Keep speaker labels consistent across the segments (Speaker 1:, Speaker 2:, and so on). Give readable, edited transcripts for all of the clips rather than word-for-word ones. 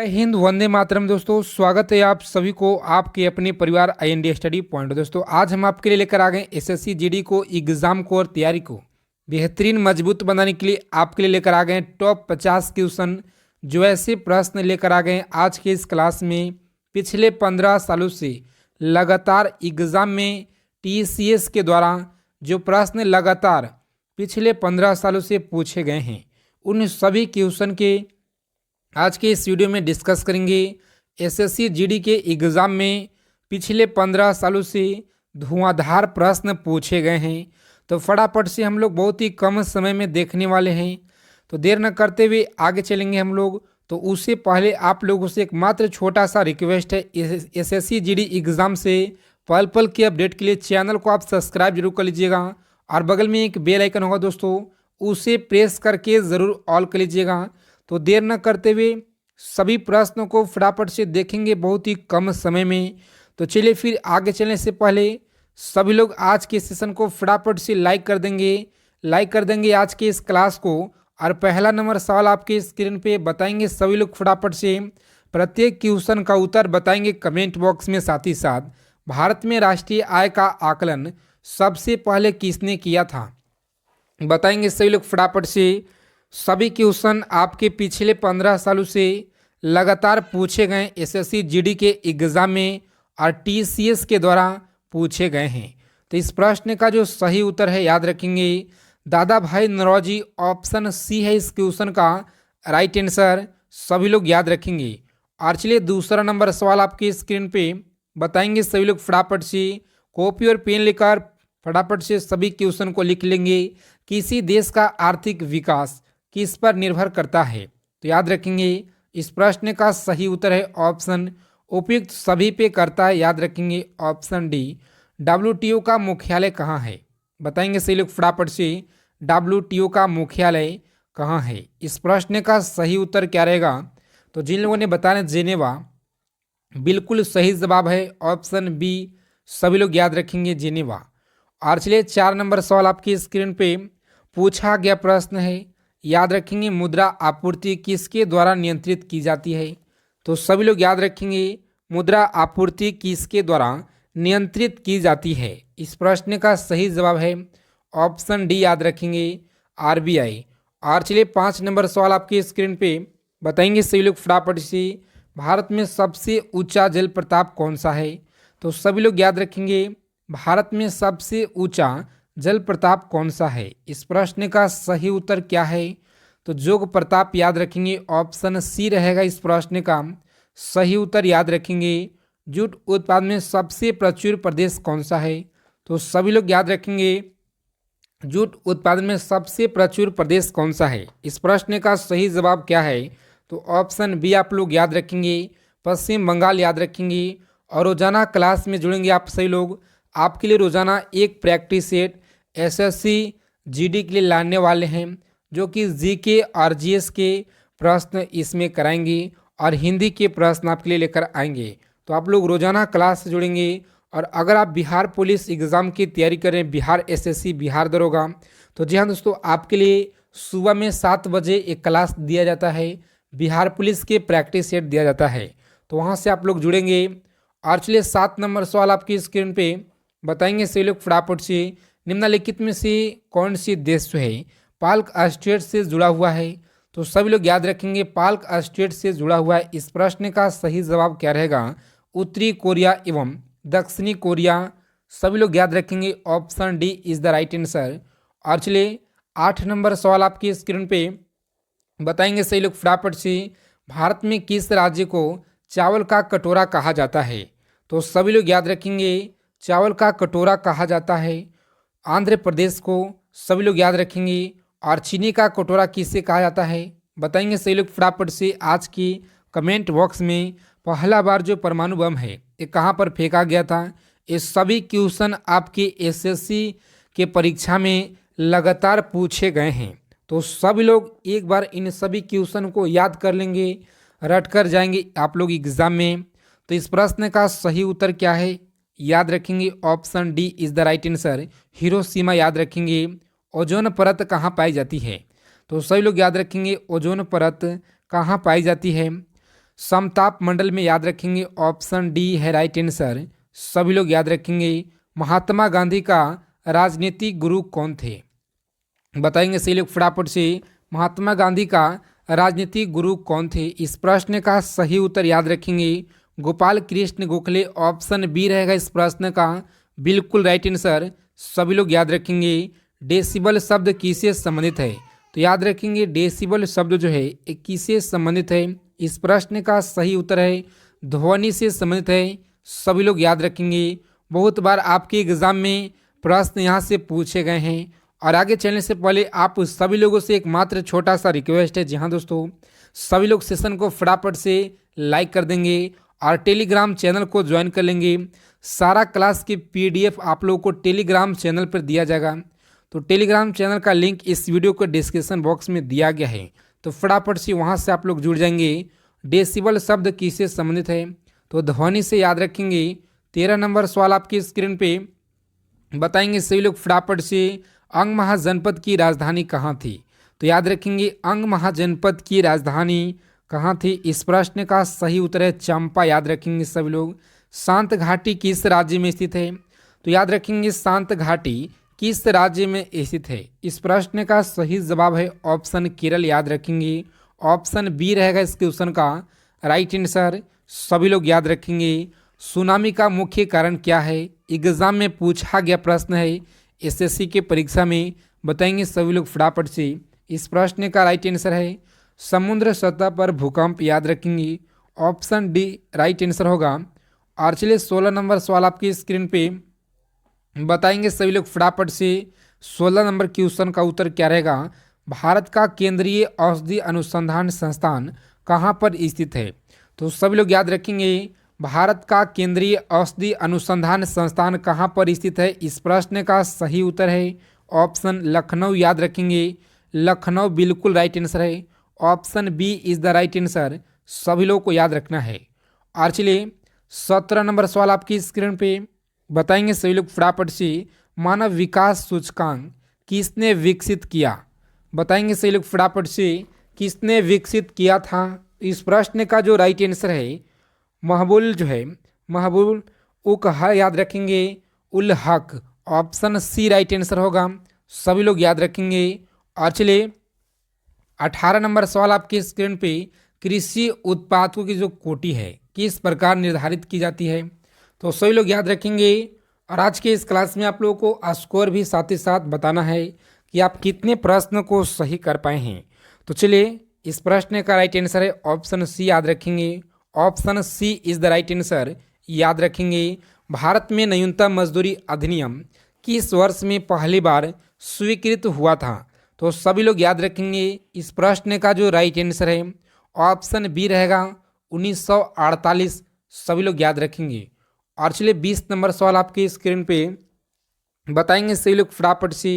Speaker 1: जय हिंद, वंदे मातरम। दोस्तों स्वागत है आप सभी को आपके अपने परिवार IND स्टडी पॉइंट। दोस्तों आज हम आपके लिए लेकर आ गए SSC GD को एग्जाम को और तैयारी को बेहतरीन मजबूत बनाने के लिए आपके लिए लेकर आ गए टॉप 50 क्वेश्चन, जो ऐसे प्रश्न लेकर आ गए आज के इस क्लास में पिछले 15 सालों से लगातार एग्जाम में TCS के द्वारा जो प्रश्न लगातार पिछले 15 सालों से पूछे गए हैं, उन सभी क्वेश्चन के आज के इस वीडियो में डिस्कस करेंगे। SSC GD के एग्ज़ाम में पिछले 15 सालों से धुआंधार प्रश्न पूछे गए हैं, तो फटाफट से हम लोग बहुत ही कम समय में देखने वाले हैं। तो देर न करते हुए आगे चलेंगे हम लोग। तो उससे पहले आप लोगों से एक मात्र छोटा सा रिक्वेस्ट है, SSC GD एग्ज़ाम से पल पल के अपडेट के लिए चैनल को आप सब्सक्राइब जरूर कर लीजिएगा और बगल में एक बेल आइकन होगा दोस्तों, उसे प्रेस करके ज़रूर ऑल कर लीजिएगा। तो देर न करते हुए सभी प्रश्नों को फटाफट से देखेंगे बहुत ही कम समय में। तो चलिए फिर आगे चलने से पहले सभी लोग आज के सेशन को फटाफट से लाइक कर देंगे आज के इस क्लास को। और पहला नंबर सवाल आपके स्क्रीन पे बताएंगे सभी लोग फटाफट से। प्रत्येक क्वेश्चन का उत्तर बताएंगे कमेंट बॉक्स में। साथ ही साथ भारत में राष्ट्रीय आय का आकलन सबसे पहले किसने किया था, बताएंगे सभी लोग फटाफट से। सभी क्वेश्चन आपके पिछले 15 सालों से लगातार पूछे गए SSC GD के एग्ज़ाम में और TCS के द्वारा पूछे गए हैं। तो इस प्रश्न का जो सही उत्तर है याद रखेंगे दादा भाई नौरोजी, ऑप्शन सी है इस क्वेश्चन का राइट आंसर, सभी लोग याद रखेंगे। और चलिए दूसरा नंबर सवाल आपकी स्क्रीन पे बताएंगे सभी लोग फटाफट से। कॉपी और पेन लेकर फटाफट से सभी क्वेश्चन को लिख लेंगे। किसी देश का आर्थिक विकास किस पर निर्भर करता है, तो याद रखेंगे इस प्रश्न का सही उत्तर है ऑप्शन उपयुक्त सभी पे करता है, याद रखेंगे ऑप्शन डी। WTO का मुख्यालय कहाँ है, बताएंगे सही लोग फटाफट से। WTO का मुख्यालय कहाँ है, इस प्रश्न का सही उत्तर क्या रहेगा, तो जिन लोगों ने बताया जेनेवा, बिल्कुल सही जवाब है ऑप्शन बी, सभी लोग याद रखेंगे जेनेवा। और चलिए 4 नंबर सवाल आपकी स्क्रीन पे पूछा गया प्रश्न है, याद रखेंगे मुद्रा आपूर्ति किसके द्वारा नियंत्रित की जाती है, तो सभी लोग याद रखेंगे मुद्रा आपूर्ति किसके द्वारा नियंत्रित की जाती है। इस प्रश्न का सही जवाब है ऑप्शन डी, याद रखेंगे RBI। और चलिए 5 नंबर सवाल आपकी स्क्रीन पे बताएंगे सभी लोग फटाफट से। भारत में सबसे ऊंचा जल प्रपात कौन सा है, तो सभी लोग याद रखेंगे भारत में सबसे ऊंचा जल प्रपात कौन सा है। इस प्रश्न का सही उत्तर क्या है, तो जोग प्रताप, याद रखेंगे ऑप्शन सी रहेगा इस प्रश्न का सही उत्तर, याद रखेंगे। जूट उत्पादन में सबसे प्रचुर प्रदेश कौन सा है, तो सभी लोग याद रखेंगे जूट उत्पादन में सबसे प्रचुर प्रदेश कौन सा है। इस प्रश्न का सही जवाब क्या है, तो ऑप्शन बी आप लोग याद रखेंगे पश्चिम बंगाल, याद रखेंगे। और रोजाना क्लास में जुड़ेंगे आप सही लोग, आपके लिए रोजाना एक प्रैक्टिस सेट SSC GD के लिए लाने वाले हैं, जो कि GK और GS के प्रश्न इसमें कराएंगे और हिंदी के प्रश्न आपके लिए लेकर आएंगे। तो आप लोग रोजाना क्लास से जुड़ेंगे। और अगर आप बिहार पुलिस एग्ज़ाम की तैयारी करें, बिहार SSC, बिहार दरोगा, तो जी हाँ दोस्तों, आपके लिए सुबह में 7 बजे एक क्लास दिया जाता है, बिहार पुलिस के प्रैक्टिस सेट दिया जाता है, तो वहाँ से आप लोग जुड़ेंगे। और चलिए 7 नंबर सवाल आपकी स्क्रीन पे बताएंगे सही लोग फटाफट से। निम्नलिखित में से कौन सी देश जो है पाल्क स्टेट से जुड़ा हुआ है, तो सभी लोग याद रखेंगे पाल्क स्टेट से जुड़ा हुआ है। इस प्रश्न का सही जवाब क्या रहेगा, उत्तरी कोरिया एवं दक्षिणी कोरिया, सभी लोग याद रखेंगे option D is the right answer. और चलिए 8 नंबर सवाल आपकी स्क्रीन पे बताएंगे सही लोग फटाफट से। भारत में किस राज्य को चावल का कटोरा कहा जाता है, तो सभी लोग याद रखेंगे चावल का कटोरा कहा जाता है आंध्र प्रदेश को, सभी लोग याद रखेंगे। और चीनी का कटोरा किसे कहा जाता है, बताएंगे सही लोग फटाफट से आज की कमेंट बॉक्स में। पहला बार जो परमाणु बम है ये कहाँ पर फेंका गया था, ये सभी क्वेश्चन आपके SSC के परीक्षा में लगातार पूछे गए हैं। तो सभी लोग एक बार इन सभी क्वेश्चन को याद कर लेंगे, रट कर जाएंगे आप लोग एग्जाम में। तो इस प्रश्न का सही उत्तर क्या है, याद रखेंगे option D is the right answer, Hiroshima, याद रखेंगे। ओजोन परत कहाँ पाई जाती है, तो सभी लोग याद रखेंगे ओजोन परत कहाँ पाई जाती है। समताप मंडल में याद रखेंगे ऑप्शन डी है राइट आंसर। सभी लोग याद रखेंगे। महात्मा गांधी का राजनीतिक गुरु कौन थे? बताएंगे सही लोग फटाफट से। महात्मा गांधी का राजनीतिक गुरु कौन थे? इस प्रश्न का सही उत्तर याद रखेंगे गोपाल कृष्ण गोखले। ऑप्शन बी रहेगा इस प्रश्न का बिल्कुल राइट आंसर। सभी लोग याद रखेंगे। डेसिबल शब्द किससे संबंधित है? तो याद रखेंगे डेसिबल शब्द जो है ये किससे संबंधित है? इस प्रश्न का सही उत्तर है ध्वनि से संबंधित है। सभी लोग याद रखेंगे। बहुत बार आपके एग्जाम में प्रश्न यहाँ से पूछे गए हैं। और आगे चलने से पहले आप सभी लोगों से एक मात्र छोटा सा रिक्वेस्ट है। जी हाँ दोस्तों, सभी लोग सेशन को फटाफट से लाइक कर देंगे और टेलीग्राम चैनल को ज्वाइन कर लेंगे। सारा क्लास की PDF आप लोगों को टेलीग्राम चैनल पर दिया जाएगा। तो टेलीग्राम चैनल का लिंक इस वीडियो के डिस्क्रिप्शन बॉक्स में दिया गया है, तो फटाफट से वहाँ से आप लोग जुड़ जाएंगे। डेसिबल शब्द किससे संबंधित है? तो ध्वनि से याद रखेंगे। 13 नंबर सवाल आपकी स्क्रीन पे बताएंगे सभी लोग फटाफट से। अंग महाजनपद की राजधानी कहाँ थी? तो याद रखेंगे अंग महाजनपद की राजधानी कहाँ थी? इस प्रश्न का सही उत्तर है चंपा। याद रखेंगे सभी लोग। शांत घाटी किस राज्य में स्थित है? तो याद रखेंगे शांत घाटी किस राज्य में स्थित है? इस प्रश्न का सही जवाब है ऑप्शन केरल। याद रखेंगे ऑप्शन बी रहेगा इस क्वेश्चन का राइट आंसर। सभी लोग याद रखेंगे। सुनामी का मुख्य कारण क्या है? एग्जाम में पूछा गया प्रश्न है SSC के परीक्षा में। बताएंगे सभी लोग फटाफट से। इस प्रश्न का राइट आंसर है समुद्र सतह पर भूकंप। याद रखेंगे ऑप्शन डी राइट आंसर होगा। और चलिए 16 नंबर सवाल आपकी स्क्रीन पे बताएंगे सभी लोग फटाफट से। 16 नंबर क्वेश्चन का उत्तर क्या रहेगा? भारत का केंद्रीय औषधि अनुसंधान संस्थान कहाँ पर स्थित है? तो सभी लोग याद रखेंगे भारत का केंद्रीय औषधि अनुसंधान संस्थान कहाँ पर स्थित है? इस प्रश्न का सही उत्तर है ऑप्शन लखनऊ। याद रखेंगे लखनऊ बिल्कुल राइट आंसर है। Option B is the right answer. सभी लोगों को याद रखना है। और चलिए 17 नंबर सवाल आपकी स्क्रीन पे बताएंगे सभी लोग फटाफट से। मानव विकास सूचकांक किसने विकसित किया? बताएंगे सभी लोग फटाफट से किसने विकसित किया था? इस प्रश्न का जो राइट आंसर है महबूल जो है महबूल उक है। याद रखेंगे ul Haq. Option C right answer होगा। सभी लोग याद रखेंगे। और चलिए 18 नंबर सवाल आपकी स्क्रीन पे कृषि उत्पादों की जो कोटि है किस प्रकार निर्धारित की जाती है? तो सभी लोग याद रखेंगे। और आज के इस क्लास में आप लोगों को स्कोर भी साथ ही साथ बताना है कि आप कितने प्रश्न को सही कर पाए हैं। तो चलिए इस प्रश्न का राइट आंसर है ऑप्शन सी। याद रखेंगे option C is the right answer. याद रखेंगे भारत में न्यूनतम मजदूरी अधिनियम किस वर्ष में पहली बार स्वीकृत हुआ था? तो सभी लोग याद रखेंगे इस प्रश्न का जो राइट आंसर है ऑप्शन बी रहेगा 1948। सभी लोग याद रखेंगे। और चलिए 20 नंबर सवाल आपकी स्क्रीन पे बताएंगे सभी लोग फटाफट से।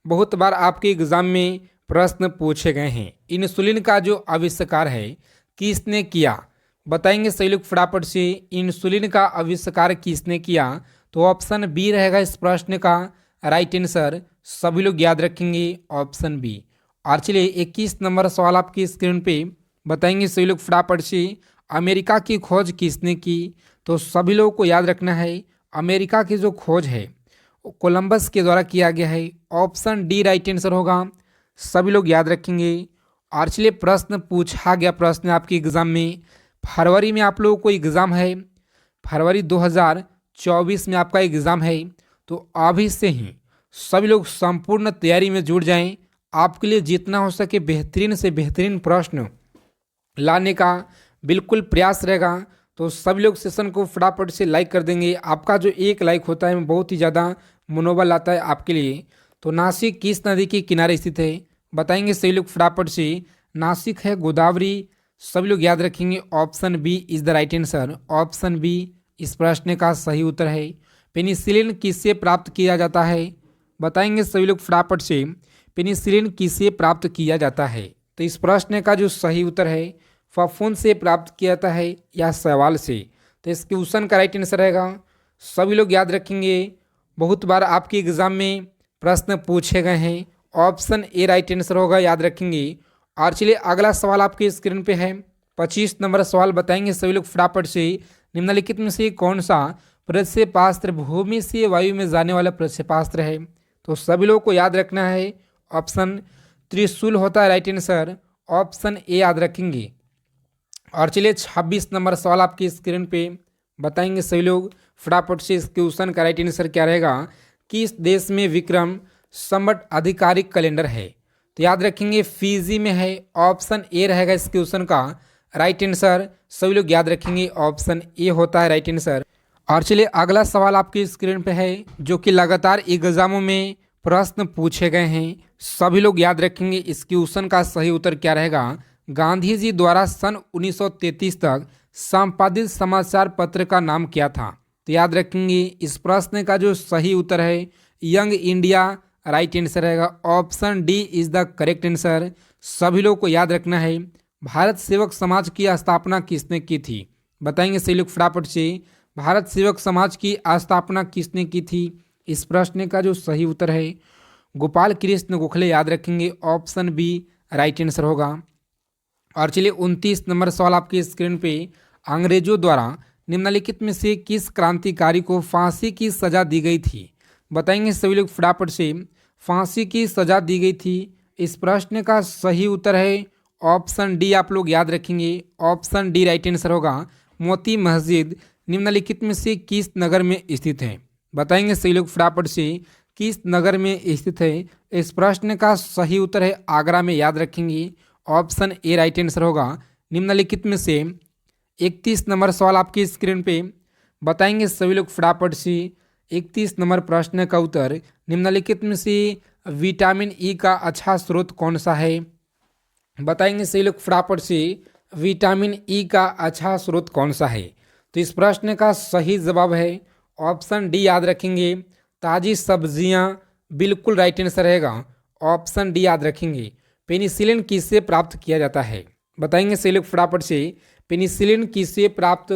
Speaker 1: बहुत बार आपके एग्जाम में प्रश्न पूछे गए हैं। इंसुलिन का जो आविष्कार है किसने किया? बताएंगे सही लोग फटाफट से। इंसुलिन का आविष्कार किसने किया? तो ऑप्शन बी रहेगा इस प्रश्न का राइट आंसर। सभी लोग याद रखेंगे ऑप्शन बी। और चलिए 21 नंबर सवाल आपकी स्क्रीन पे बताएंगे सभी लोग फटाफट से। अमेरिका की खोज किसने की? तो सभी लोगों को याद रखना है अमेरिका की जो खोज है कोलंबस के द्वारा किया गया है। ऑप्शन डी राइट आंसर होगा। सभी लोग याद रखेंगे। और चलिए प्रश्न पूछा गया प्रश्न आपके एग्जाम में। फरवरी में आप लोगों को एग्ज़ाम है। फरवरी 2024 में आपका एग्ज़ाम है। तो अभी से ही सभी लोग संपूर्ण तैयारी में जुट जाएं। आपके लिए जितना हो सके बेहतरीन से बेहतरीन प्रश्न लाने का बिल्कुल प्रयास रहेगा। तो सभी लोग सेशन को फटाफट से लाइक कर देंगे। आपका जो एक लाइक होता है बहुत ही ज़्यादा मनोबल आता है आपके लिए। तो नासिक किस नदी के किनारे स्थित है? बताएंगे सभी लोग फटाफट से। नासिक है गोदावरी। सभी लोग याद रखेंगे option B is the right answer. Option B इस प्रश्न का सही उत्तर है। पेनिसिलिन किससे प्राप्त किया जाता है? बताएंगे सभी लोग फटाफट से। पेनिसिलिन किससे प्राप्त किया जाता है? तो इस प्रश्न का जो सही उत्तर है फफूंद से प्राप्त किया जाता है या शैवाल से? तो इस क्वेश्चन का राइट आंसर रहेगा। सभी लोग याद रखेंगे। बहुत बार आपके एग्जाम में प्रश्न पूछे गए हैं। ऑप्शन ए राइट आंसर होगा। याद रखेंगे। और चलिए अगला सवाल आपकी स्क्रीन पे है। 25 नंबर सवाल बताएंगे सभी लोग फटाफट से। निम्नलिखित में से कौन सा प्रक्षेपास्त्र भूमि से वायु में जाने वाला प्रक्षेपास्त्र है? तो सभी लोगों को याद रखना है, ऑप्शन त्रिशूल होता है राइट आंसर, ऑप्शन ए याद रखेंगे। और चलिए 26 नंबर सवाल आपकी स्क्रीन पे बताएंगे सभी लोग फटाफट से। इस क्वेश्चन का राइट आंसर क्या रहेगा? किस देश में विक्रम संवत आधिकारिक कैलेंडर है? तो याद रखेंगे फिजी में है, ऑप्शन ए रहेगा इस क्वेश्चन का राइट आंसर। सभी लोग याद रखेंगे ऑप्शन ए होता है राइट आंसर। और चलिए अगला सवाल आपकी स्क्रीन पे है जो कि लगातार एग्जामों में प्रश्न पूछे गए हैं। सभी लोग याद रखेंगे इस क्वेश्चन का सही उत्तर क्या रहेगा? गांधी जी द्वारा सन 1933 तक संपादित समाचार पत्र का नाम क्या था? तो याद रखेंगे इस प्रश्न का जो सही उत्तर है यंग इंडिया राइट आंसर रहेगा, option D is the correct answer. सभी लोग को याद रखना है भारत सेवक समाज की स्थापना किसने की थी? बताएंगे सही लोग फटाफट से। भारत सेवक समाज की स्थापना किसने की थी? इस प्रश्न का जो सही उत्तर है गोपाल कृष्ण गोखले याद रखेंगे, ऑप्शन बी राइट आंसर होगा। और चलिए 29 नंबर सवाल आपकी स्क्रीन पे अंग्रेजों द्वारा निम्नलिखित में से किस क्रांतिकारी को फांसी की सजा दी गई थी? बताएंगे सभी लोग फटाफट से। फांसी की सजा दी गई थी, इस प्रश्न का सही उत्तर है ऑप्शन डी, आप लोग याद रखेंगे ऑप्शन डी राइट आंसर होगा। मोती मस्जिद निम्नलिखित में से किस नगर में स्थित है? बताएंगे सही लोग फटाफट से किस नगर में स्थित है? इस प्रश्न का सही उत्तर है आगरा में, याद रखेंगे ऑप्शन ए राइट आंसर होगा। निम्नलिखित में से 31 नंबर सवाल आपकी स्क्रीन पे बताएंगे सभी लोग फटाफट से। 31 नंबर प्रश्न का उत्तर निम्नलिखित में से विटामिन ई का अच्छा स्रोत कौन सा है? बताएंगे सही लोग फटाफट से विटामिन ई का अच्छा स्रोत कौन सा है? तो इस प्रश्न का सही जवाब है ऑप्शन डी, याद रखेंगे ताज़ी सब्जियां, बिल्कुल राइट आंसर रहेगा, ऑप्शन डी याद रखेंगे। पेनिसिलिन किससे प्राप्त किया जाता है? बताएंगे सही लोग फटाफट से पेनिसिलिन किससे प्राप्त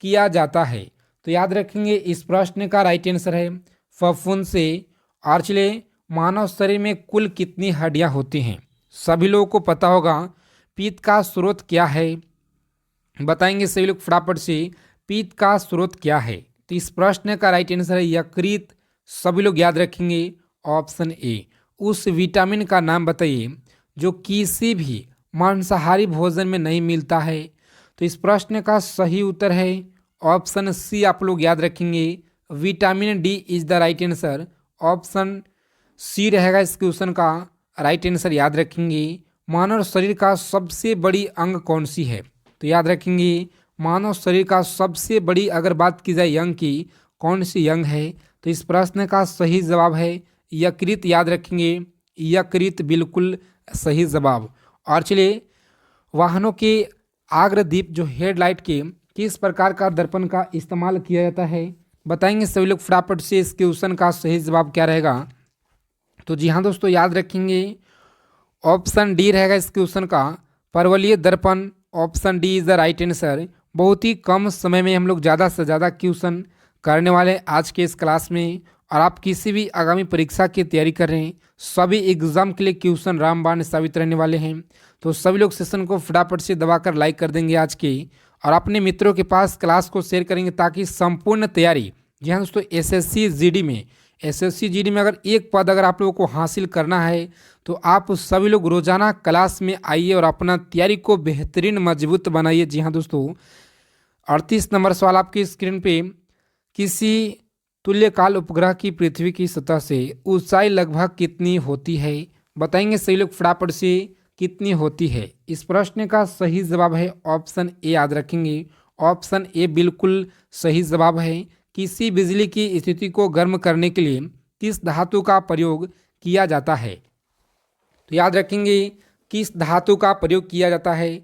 Speaker 1: किया जाता है? तो याद रखेंगे इस प्रश्न का राइट आंसर है फफूंद से। और चलिए मानव शरीर में कुल कितनी हड्डियां होती हैं? सभी लोगों को पता होगा पित्त का स्रोत क्या है? बताएंगे सभी लोग फटाफट से पित्त का स्रोत क्या है? तो इस प्रश्न का राइट आंसर है यकृत। सभी लोग याद रखेंगे ऑप्शन ए। उस विटामिन का नाम बताइए जो किसी भी मांसाहारी भोजन में नहीं मिलता है। तो इस प्रश्न का सही उत्तर है ऑप्शन सी, आप लोग याद रखेंगे vitamin D is the right answer, option C रहेगा इस क्वेश्चन का राइट आंसर, याद रखेंगे। मानव शरीर का सबसे बड़ी अंग कौन सी है? तो याद रखेंगे मानव शरीर का सबसे बड़ी अगर बात की जाए अंग की, कौन सी अंग है? तो इस प्रश्न का सही जवाब है यकृत, याद रखेंगे यकृत बिल्कुल सही जवाब। और चलिए वाहनों के आग्रदीप जो हेडलाइट के किस प्रकार का दर्पण का इस्तेमाल किया जाता है? बताएंगे सभी लोग फटाफट से इस क्वेश्चन का सही जवाब क्या रहेगा? तो जी हाँ दोस्तों, याद रखेंगे ऑप्शन डी रहेगा इस क्वेश्चन का परवलयी दर्पण, option D is the right answer. बहुत ही कम समय में हम लोग ज़्यादा से ज़्यादा क्वेश्चन करने वाले हैं आज के इस क्लास में। और आप किसी भी आगामी परीक्षा की तैयारी कर रहे हैं, सभी एग्जाम के लिए क्वेश्चन रामबाण साबित रहने वाले हैं। तो सभी लोग सेशन को फटाफट से दबाकर लाइक कर देंगे आज के, और अपने मित्रों के पास क्लास को शेयर करेंगे ताकि संपूर्ण तैयारी, जी हाँ दोस्तों, एसएससी जीडी में अगर एक पद अगर आप लोगों को हासिल करना है तो आप सभी लोग रोजाना क्लास में आइए और अपना तैयारी को बेहतरीन मजबूत बनाइए। जी हाँ दोस्तों, 38 नंबर सवाल आपकी स्क्रीन पे, किसी तुल्यकाल उपग्रह की पृथ्वी की सतह से ऊंचाई लगभग कितनी होती है? बताएंगे सही लोग फटाफट से कितनी होती है? इस प्रश्न का सही जवाब है ऑप्शन ए, याद रखेंगे ऑप्शन ए बिल्कुल सही जवाब है। किसी बिजली की स्थिति को गर्म करने के लिए किस धातु का प्रयोग किया जाता है? तो याद रखेंगे किस धातु का प्रयोग किया जाता है।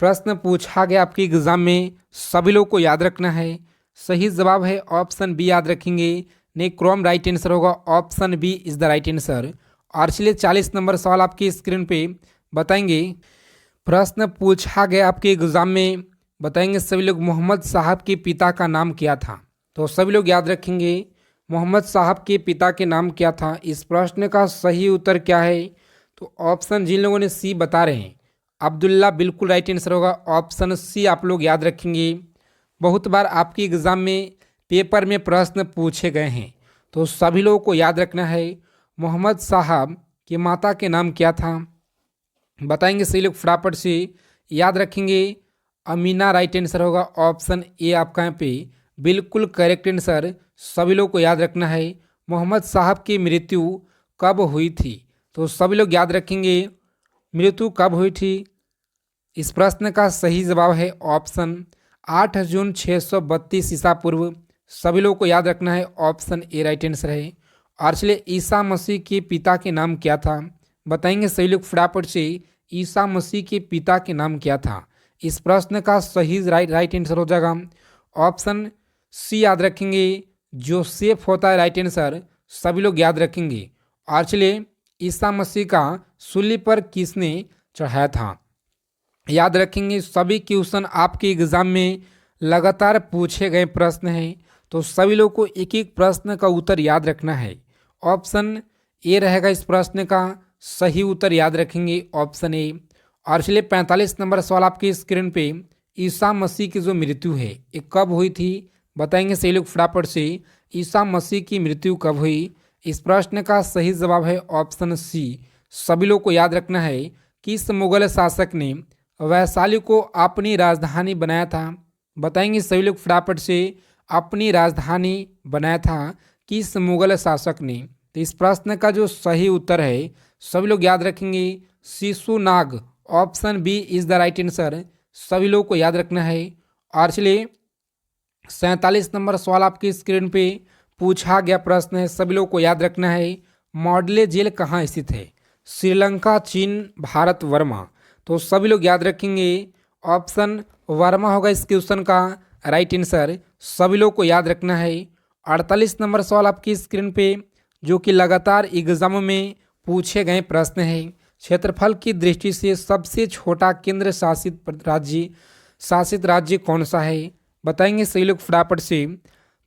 Speaker 1: प्रश्न पूछा गया आपके एग्जाम में, सभी लोग को याद रखना है। सही जवाब है ऑप्शन बी, याद रखेंगे निक्रोम, राइट आंसर होगा, option B is the right answer. और चलिए 40 नंबर सवाल आपकी स्क्रीन पे बताएंगे। प्रश्न पूछा गया आपके एग्जाम में, बताएंगे सभी लोग मोहम्मद साहब के पिता का नाम क्या था? तो सभी लोग याद रखेंगे मोहम्मद साहब के पिता के नाम क्या था। इस प्रश्न का सही उत्तर क्या है? तो ऑप्शन जिन लोगों ने सी बता रहे हैं अब्दुल्ला बिल्कुल राइट आंसर होगा। ऑप्शन सी आप लोग याद रखेंगे। बहुत बार आपकी एग्ज़ाम में पेपर में प्रश्न पूछे गए हैं, तो सभी लोगों को याद रखना है। मोहम्मद साहब की माता के नाम क्या था? बताएंगे सही लोग फटाफट से याद रखेंगे। अमीना राइट आंसर होगा। ऑप्शन ए आपका यहाँ पे बिल्कुल करेक्ट आंसर। सभी लोग को याद रखना है। मोहम्मद साहब की मृत्यु कब हुई थी? तो सभी लोग याद रखेंगे मृत्यु कब हुई थी। इस प्रश्न का सही जवाब है ऑप्शन 8 जून 632 ईसा पूर्व। सभी लोग को याद रखना है। ऑप्शन ए राइट आंसर है। और चलिए ईसा मसीह के पिता के नाम क्या था? बताएंगे सही लोग फटाफट से ईसा मसीह के पिता के नाम क्या था। इस प्रश्न का सही राइट आंसर हो जाएगा ऑप्शन सी याद रखेंगे, जोसेफ होता है राइट आंसर। सभी लोग याद रखेंगे। और चलिए ईसा मसीह का सूली पर किसने चढ़ाया था? याद रखेंगे। सभी क्वेश्चन आपके एग्जाम में लगातार पूछे गए प्रश्न हैं, तो सभी लोग को एक एक प्रश्न का उत्तर याद रखना है। ऑप्शन ए रहेगा इस प्रश्न का सही उत्तर। याद रखेंगे ऑप्शन ए। और चलिए 45 नंबर सवाल आपकी स्क्रीन पे, ईसा मसीह की जो मृत्यु है ये कब हुई थी? बताएंगे सही लोग फटाफट से ईसा मसीह की मृत्यु कब हुई। इस प्रश्न का सही जवाब है ऑप्शन सी। सभी लोग को याद रखना है। किस मुगल शासक ने वैशाली को अपनी राजधानी बनाया था? बताएंगे सभी लोग फटाफट से अपनी राजधानी बनाया था किस मुगल शासक ने? तो इस प्रश्न का जो सही उत्तर है सभी लोग याद रखेंगे Shishunaga. Option B is the right answer. सभी लोग को याद रखना है। और चलिए 47 नंबर सवाल आपकी स्क्रीन पे पूछा गया प्रश्न है, सभी लोग को याद रखना है। मॉडले जेल कहाँ स्थित है? श्रीलंका, चीन, भारत, वर्मा। तो सभी लोग याद रखेंगे ऑप्शन वर्मा होगा इस क्वेश्चन का राइट आंसर। सभी लोग को याद रखना है। 48 नंबर सवाल आपकी स्क्रीन पे जो कि लगातार एग्जामों में पूछे गए प्रश्न है। क्षेत्रफल की दृष्टि से सबसे छोटा केंद्र शासित राज्य कौन सा है? बताएंगे सही लोग फटाफट से।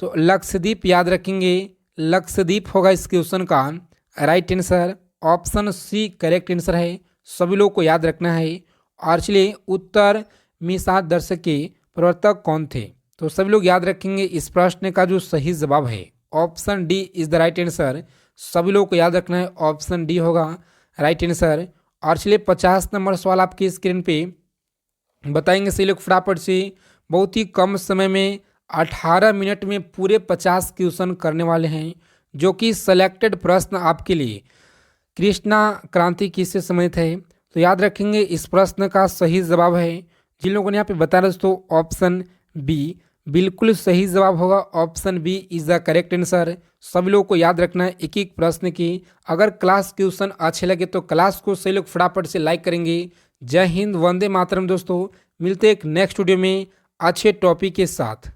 Speaker 1: तो लक्षद्वीप याद रखेंगे। लक्षद्वीप होगा इस क्वेश्चन का right answer. Option C correct answer है। सभी लोग को याद रखना है। और चलिए उत्तर मिसाल दर्शक के प्रवर्तक कौन थे? तो सभी लोग याद रखेंगे इस प्रश्न का जो सही जवाब है option D is the right answer. सभी लोग को याद रखना है। ऑप्शन डी होगा राइट आंसर। और चलिए 50 नंबर सवाल आपकी स्क्रीन पे बताएंगे सही लोग फटाफट से। बहुत ही कम समय में 18 मिनट में पूरे 50 क्वेश्चन करने वाले हैं, जो कि सेलेक्टेड प्रश्न आपके लिए कृष्णा क्रांति किससे संबंधित है? तो याद रखेंगे इस प्रश्न का सही जवाब है, जिन लोगों ने यहाँ पे बताया दोस्तों, ऑप्शन बी बिल्कुल सही जवाब होगा। Option B is the correct answer. सभी लोगों को याद रखना है एक एक प्रश्न की। अगर क्लास क्वेश्चन अच्छे लगे तो क्लास को सही लोग फटाफट से लाइक करेंगे। जय हिंद, वंदे मातरम दोस्तों। मिलते एक नेक्स्ट वीडियो में अच्छे टॉपिक के साथ।